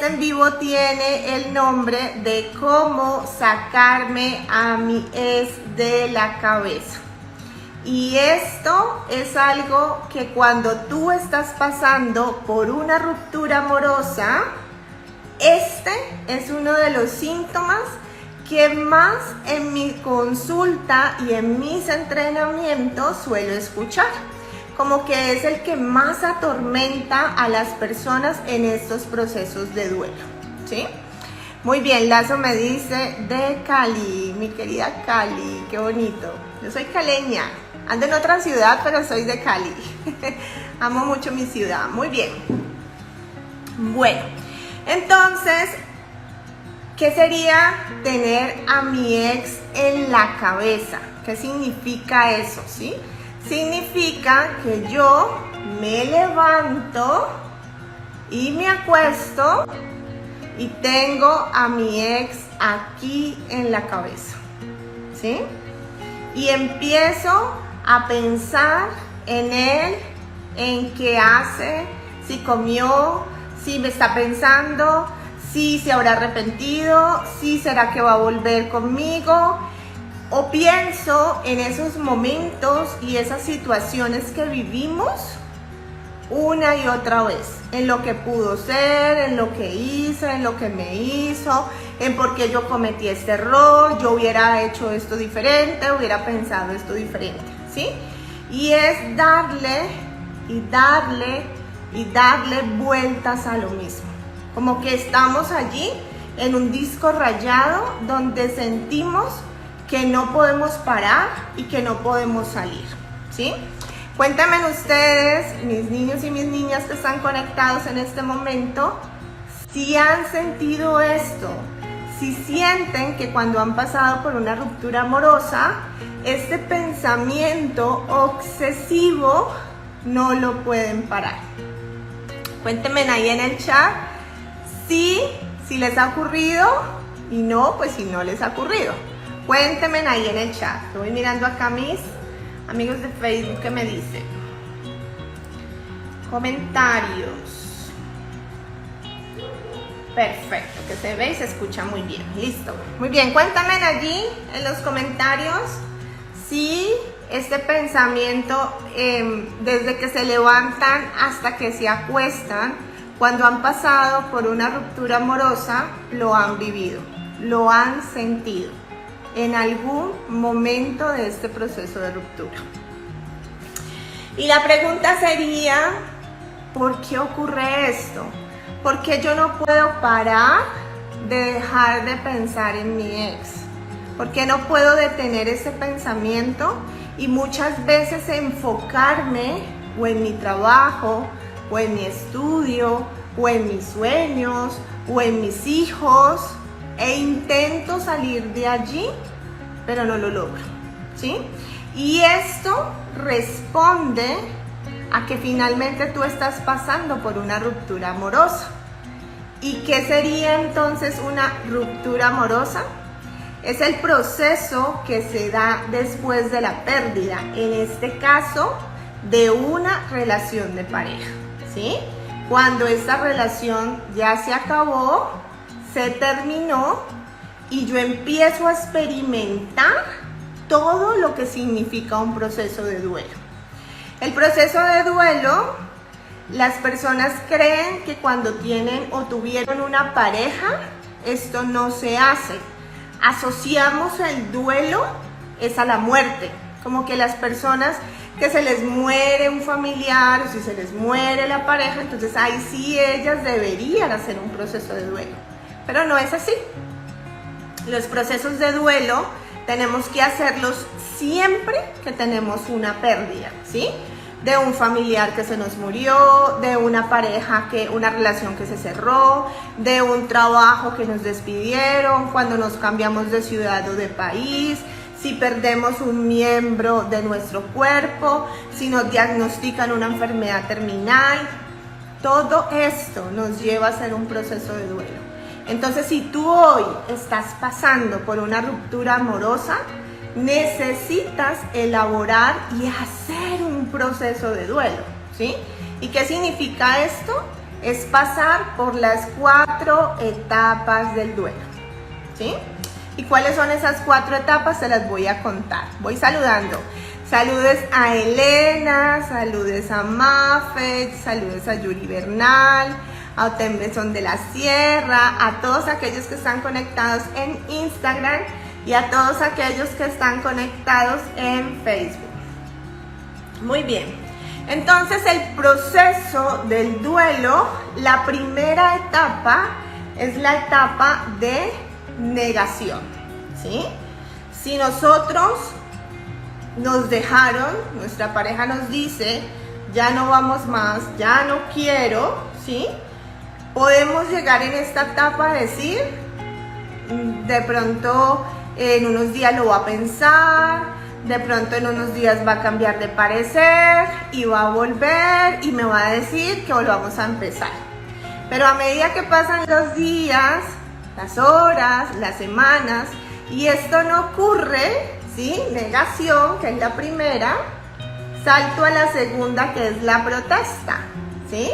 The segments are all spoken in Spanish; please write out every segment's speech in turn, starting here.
en vivo tiene el nombre de cómo sacarme a mi ex de la cabeza. Y esto es algo que cuando tú estás pasando por una ruptura amorosa, este es uno de los síntomas que más en mi consulta y en mis entrenamientos suelo escuchar. Como que es el que más atormenta a las personas en estos procesos de duelo, ¿sí? Muy bien, Lazo me dice de Cali, mi querida Cali, qué bonito. Yo soy caleña, ando en otra ciudad, pero soy de Cali. Amo mucho mi ciudad, muy bien. Bueno, entonces, ¿qué sería tener a mi ex en la cabeza? ¿Qué significa eso, sí? Significa que yo me levanto y me acuesto y tengo a mi ex aquí en la cabeza, ¿sí? Y empiezo a pensar en él, en qué hace, si comió, si me está pensando, si se habrá arrepentido, si será que va a volver conmigo. O pienso en esos momentos y esas situaciones que vivimos una y otra vez, en lo que pudo ser, en lo que hice, en lo que me hizo, en por qué yo cometí este error, yo hubiera hecho esto diferente, hubiera pensado esto diferente, ¿sí? Y es darle y darle y darle vueltas a lo mismo, como que estamos allí en un disco rayado donde sentimos que no podemos parar y que no podemos salir, ¿sí? Cuéntenme ustedes, mis niños y mis niñas que están conectados en este momento, si han sentido esto, si sienten que cuando han pasado por una ruptura amorosa, este pensamiento obsesivo no lo pueden parar. Cuéntenme ahí en el chat si les ha ocurrido y no, pues si no les ha ocurrido. Cuéntenme ahí en el chat. Estoy mirando acá mis amigos de Facebook que me dicen. Comentarios. Perfecto, que se ve y se escucha muy bien. Listo. Muy bien, cuéntame allí en los comentarios si este pensamiento desde que se levantan hasta que se acuestan, cuando han pasado por una ruptura amorosa, lo han vivido, lo han sentido en algún momento de este proceso de ruptura. Y la pregunta sería, ¿por qué ocurre esto? ¿Por qué yo no puedo parar de dejar de pensar en mi ex? ¿Por qué no puedo detener ese pensamiento y muchas veces enfocarme o en mi trabajo, o en mi estudio, o en mis sueños, o en mis hijos, e intento salir de allí, pero no lo logro, ¿sí? Y esto responde a que finalmente tú estás pasando por una ruptura amorosa. ¿Y qué sería entonces una ruptura amorosa? Es el proceso que se da después de la pérdida, en este caso, de una relación de pareja, ¿sí? Cuando esta relación ya se acabó, se terminó y yo empiezo a experimentar todo lo que significa un proceso de duelo. El proceso de duelo, las personas creen que cuando tienen o tuvieron una pareja, esto no se hace. Asociamos el duelo es a la muerte, como que las personas que se les muere un familiar o si se les muere la pareja, entonces ahí sí ellas deberían hacer un proceso de duelo, pero no es así. Los procesos de duelo tenemos que hacerlos siempre que tenemos una pérdida, ¿sí? De un familiar que se nos murió, de una pareja una relación que se cerró, de un trabajo que nos despidieron, cuando nos cambiamos de ciudad o de país, si perdemos un miembro de nuestro cuerpo, si nos diagnostican una enfermedad terminal. Todo esto nos lleva a hacer un proceso de duelo. Entonces, si tú hoy estás pasando por una ruptura amorosa, necesitas elaborar y hacer un proceso de duelo, ¿sí? ¿Y qué significa esto? es pasar por las 4 etapas del duelo, ¿sí? ¿Y cuáles son esas 4 etapas? Se las voy a contar. Voy saludando. Saludes a Elena, saludes a Mafet, saludes a Yuri Bernal, a Otembezón de la Sierra, a todos aquellos que están conectados en Instagram y a todos aquellos que están conectados en Facebook. Muy bien, entonces el proceso del duelo, la primera etapa es la etapa de negación, ¿sí? Si nosotros nos dejaron, nuestra pareja nos dice, ya no vamos más, ya no quiero, ¿sí? Podemos llegar en esta etapa a decir, de pronto en unos días lo va a pensar, de pronto en unos días va a cambiar de parecer y va a volver y me va a decir que volvamos a empezar. Pero a medida que pasan los días, las horas, las semanas, y esto no ocurre, ¿sí? Negación, que es la primera, salto a la segunda, que es la protesta, ¿sí?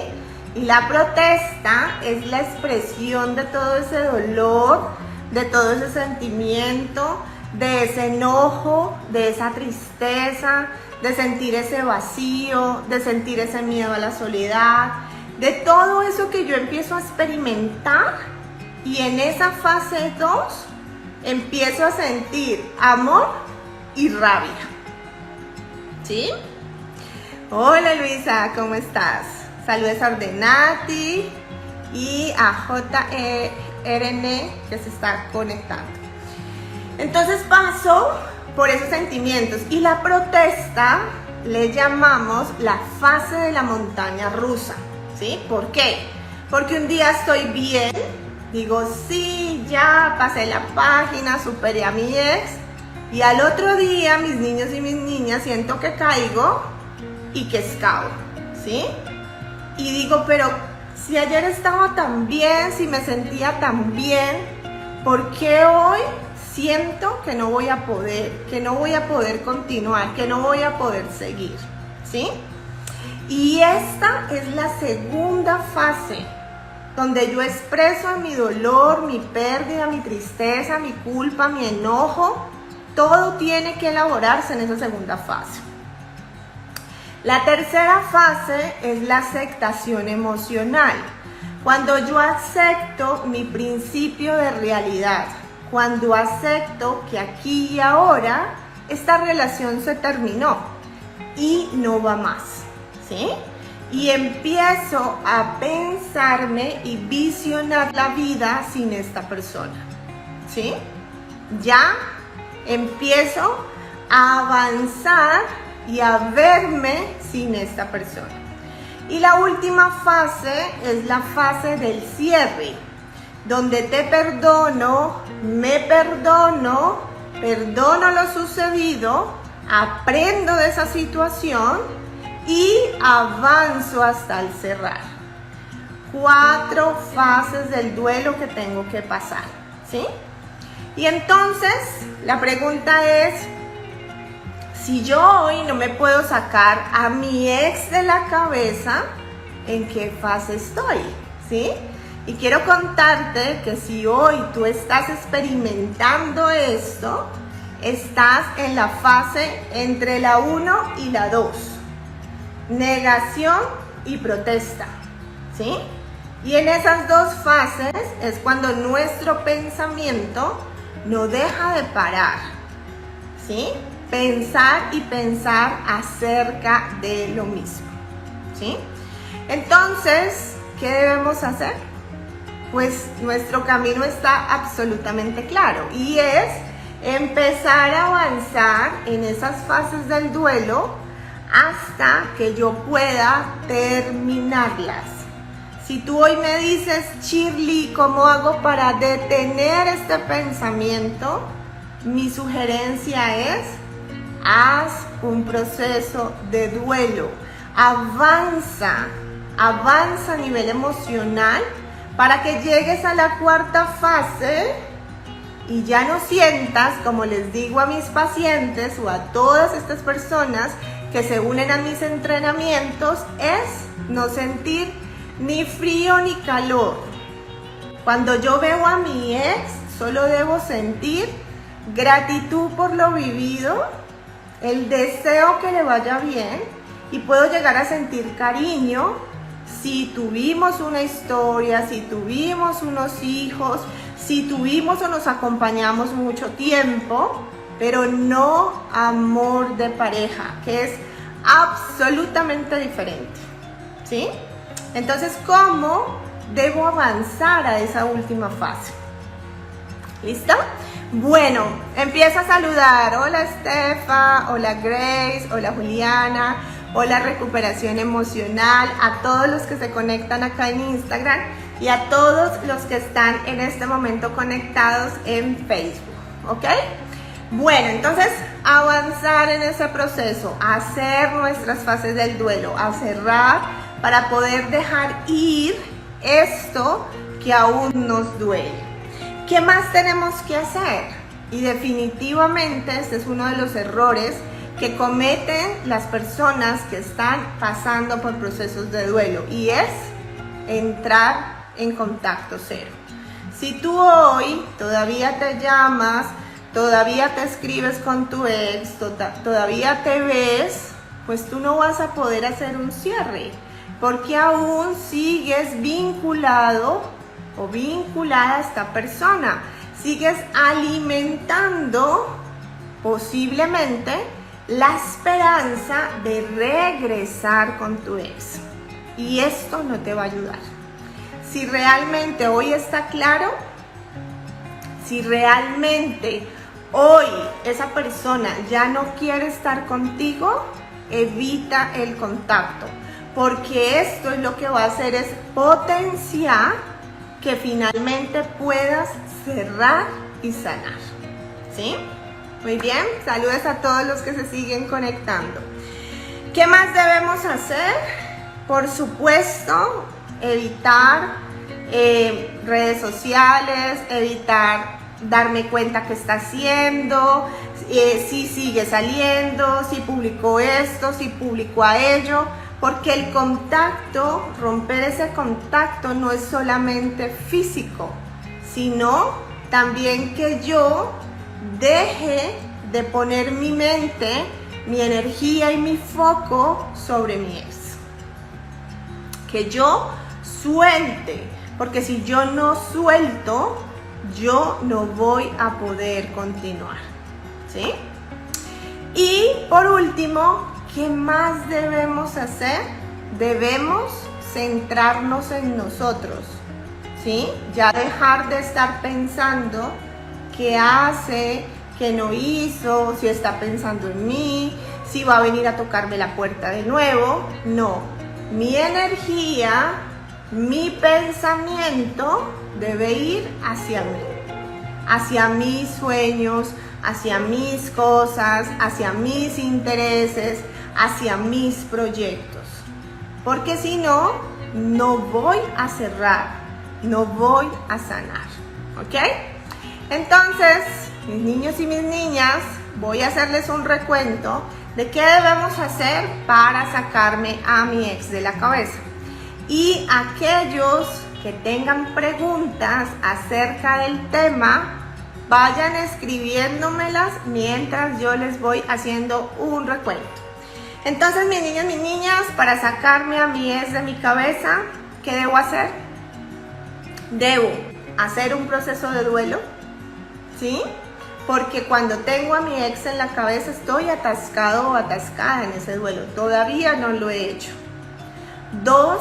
Y la protesta es la expresión de todo ese dolor, de todo ese sentimiento, de ese enojo, de esa tristeza, de sentir ese vacío, de sentir ese miedo a la soledad, de todo eso que yo empiezo a experimentar, y en esa fase 2 empiezo a sentir amor y rabia, ¿sí? Hola Luisa, ¿cómo estás? Saludos a Ordenati y a JRN que se está conectando. Entonces paso por esos sentimientos, y la protesta le llamamos la fase de la montaña rusa, ¿sí? ¿Por qué? Porque un día estoy bien, digo sí, ya pasé la página, superé a mi ex, y al otro día mis niños y mis niñas siento que caigo y que escabo, ¿sí? Y digo, pero si ayer estaba tan bien, si me sentía tan bien, ¿por qué hoy siento que no voy a poder continuar, que no voy a poder seguir, ¿sí? Y esta es la segunda fase, donde yo expreso mi dolor, mi pérdida, mi tristeza, mi culpa, mi enojo. Todo tiene que elaborarse en esa segunda fase. La tercera fase es la aceptación emocional. Cuando yo acepto mi principio de realidad, cuando acepto que aquí y ahora esta relación se terminó y no va más, ¿sí? Y empiezo a pensarme y visionar la vida sin esta persona, ¿sí? Ya empiezo a avanzar y a verme sin esta persona. Y la última fase es la fase del cierre, donde te perdono, me perdono, perdono lo sucedido, aprendo de esa situación y avanzo hasta el cerrar. 4 fases del duelo que tengo que pasar, ¿sí? Y entonces la pregunta es, si yo hoy no me puedo sacar a mi ex de la cabeza, ¿en qué fase estoy? ¿Sí? Y quiero contarte que si hoy tú estás experimentando esto, estás en la fase entre la 1 y la 2. Negación y protesta, ¿sí? Y en esas 2 fases es cuando nuestro pensamiento no deja de parar, ¿sí? Pensar y pensar acerca de lo mismo, ¿sí? Entonces, ¿qué debemos hacer? Pues nuestro camino está absolutamente claro, y es empezar a avanzar en esas fases del duelo hasta que yo pueda terminarlas. Si tú hoy me dices, Shirley, ¿cómo hago para detener este pensamiento? Mi sugerencia es, haz un proceso de duelo, avanza a nivel emocional para que llegues a la 4ª fase y ya no sientas, como les digo a mis pacientes o a todas estas personas que se unen a mis entrenamientos, es no sentir ni frío ni calor. Cuando yo veo a mi ex, solo debo sentir gratitud por lo vivido, el deseo que le vaya bien, y puedo llegar a sentir cariño si tuvimos una historia, si tuvimos unos hijos, si tuvimos o nos acompañamos mucho tiempo, pero no amor de pareja, que es absolutamente diferente, ¿sí? Entonces, ¿cómo debo avanzar a esa última fase? ¿Listo? Bueno, empieza a saludar. Hola Estefa, hola Grace, hola Juliana, hola Recuperación Emocional, a todos los que se conectan acá en Instagram y a todos los que están en este momento conectados en Facebook, ¿ok? Bueno, entonces avanzar en ese proceso, hacer nuestras fases del duelo, a cerrar para poder dejar ir esto que aún nos duele. ¿Qué más tenemos que hacer? Y definitivamente este es uno de los errores que cometen las personas que están pasando por procesos de duelo, y es entrar en contacto cero. Si tú hoy todavía te llamas, todavía te escribes con tu ex, todavía te ves, pues tú no vas a poder hacer un cierre, porque aún sigues vinculado o vinculada a esta persona, sigues alimentando posiblemente la esperanza de regresar con tu ex, y esto no te va a ayudar. Si realmente hoy está claro, si realmente hoy esa persona ya no quiere estar contigo, evita el contacto, porque esto es lo que va a hacer es potenciar que finalmente puedas cerrar y sanar, ¿sí? Muy bien, saludos a todos los que se siguen conectando. ¿Qué más debemos hacer? Por supuesto, evitar redes sociales, evitar darme cuenta qué está haciendo, si sigue saliendo, si publicó esto, si publicó a ello, porque el contacto, romper ese contacto no es solamente físico, sino también que yo deje de poner mi mente, mi energía y mi foco sobre mi ex. Que yo suelte, porque si yo no suelto, yo no voy a poder continuar, ¿sí? Y por último, ¿qué más debemos hacer? Debemos centrarnos en nosotros, ¿sí? Ya dejar de estar pensando qué hace, qué no hizo, si está pensando en mí, si va a venir a tocarme la puerta de nuevo. No, mi energía, mi pensamiento debe ir hacia mí, hacia mis sueños, hacia mis cosas, hacia mis intereses, hacia mis proyectos. Porque si no, no voy a cerrar, no voy a sanar, ¿ok? Entonces, mis niños y mis niñas, voy a hacerles un recuento de qué debemos hacer para sacarme a mi ex de la cabeza. Y aquellos que tengan preguntas acerca del tema, vayan escribiéndomelas mientras yo les voy haciendo un recuento. Entonces, mis niños, mis niñas, para sacarme a mi ex de mi cabeza, ¿qué debo hacer? Debo hacer un proceso de duelo, ¿sí? Porque cuando tengo a mi ex en la cabeza estoy atascado o atascada en ese duelo. Todavía no lo he hecho. 2,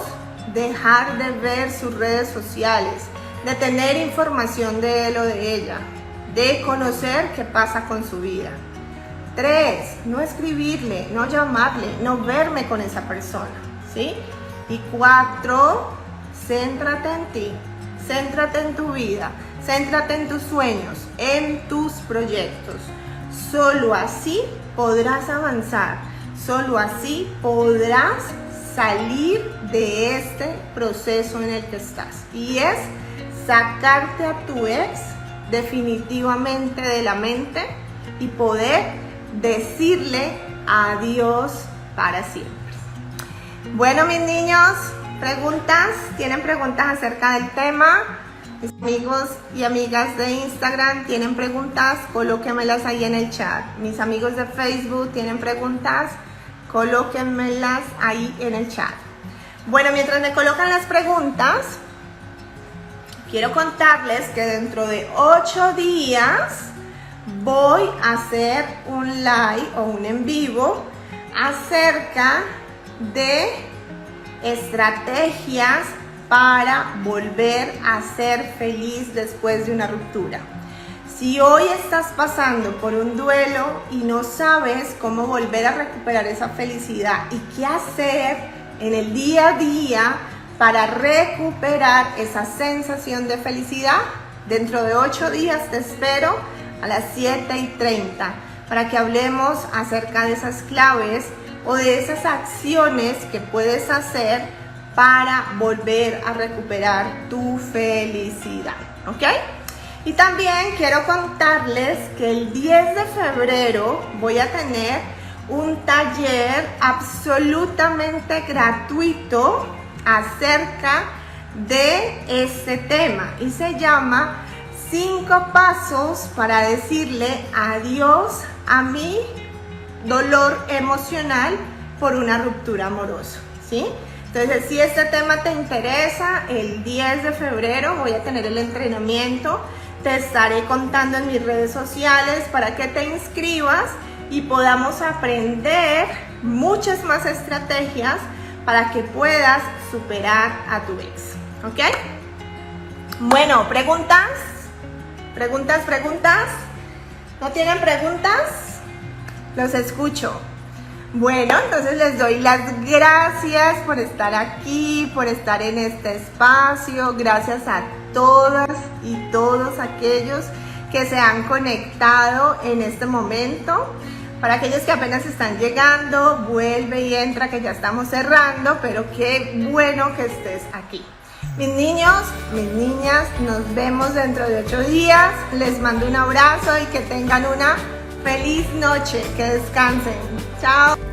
dejar de ver sus redes sociales, de tener información de él o de ella, de conocer qué pasa con su vida. 3, no escribirle, no llamarle, no verme con esa persona, ¿sí? Y 4, céntrate en ti, céntrate en tu vida, céntrate en tus sueños, en tus proyectos. Solo así podrás avanzar, solo así podrás salir de este proceso en el que estás. Y es sacarte a tu ex definitivamente de la mente y poder decirle adiós para siempre. Bueno, mis niños, ¿Preguntas? ¿Tienen preguntas acerca del tema? Mis amigos y amigas de Instagram tienen preguntas, colóquenmelas ahí en el chat. Mis amigos de Facebook tienen preguntas, colóquenmelas ahí en el chat. Bueno, mientras me colocan las preguntas, quiero contarles que dentro de 8 días voy a hacer un live o un en vivo acerca de estrategias para volver a ser feliz después de una ruptura. Si hoy estás pasando por un duelo y no sabes cómo volver a recuperar esa felicidad y qué hacer en el día a día para recuperar esa sensación de felicidad, dentro de 8 días te espero a las 7:30 para que hablemos acerca de esas claves o de esas acciones que puedes hacer para volver a recuperar tu felicidad, ¿ok? Y también quiero contarles que el 10 de febrero voy a tener un taller absolutamente gratuito acerca de este tema y se llama 5 pasos para decirle adiós a mi dolor emocional por una ruptura amorosa, ¿sí? Entonces, si este tema te interesa, el 10 de febrero voy a tener el entrenamiento. Te estaré contando en mis redes sociales para que te inscribas y podamos aprender muchas más estrategias para que puedas superar a tu ex, ¿ok? Bueno, ¿preguntas? ¿Preguntas? ¿No tienen preguntas? Los escucho. Bueno, entonces les doy las gracias por estar aquí, por estar en este espacio. Gracias a todas y todos aquellos que se han conectado en este momento. Para aquellos que apenas están llegando, vuelve y entra que ya estamos cerrando, pero qué bueno que estés aquí. Mis niños, mis niñas, nos vemos dentro de 8 días. Les mando un abrazo y que tengan una feliz noche. Que descansen. Chao.